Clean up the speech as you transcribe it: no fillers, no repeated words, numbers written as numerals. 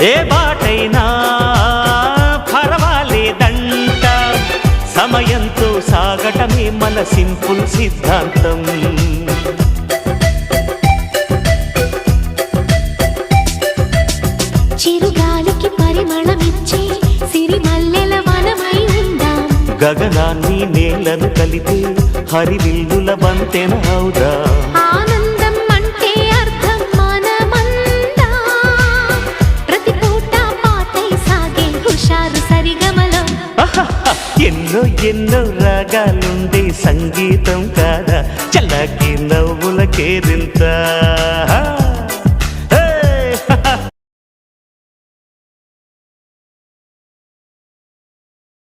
ఏ బాటైనా పర్వాలేదంట, సమయంతో సాగటమే మన సింపుల్ సిద్ధాంతం. చిరుగాలికి పరిమళమిచ్చే సిరిమల్లెల వనమై ఉందాం, గగనాన్ని నేలను కలిపే హరివిల్లుల బంతెన అవుదాం. ఆనందం అంటే అర్థం మనమందా, ప్రతి పూట పాటై సాగే హుషారు సరిగమలో. ఎన్నో ఎన్నో రాగాలుండే సంగీతం కాదా, చల్లకి నవ్వుల కేరింత.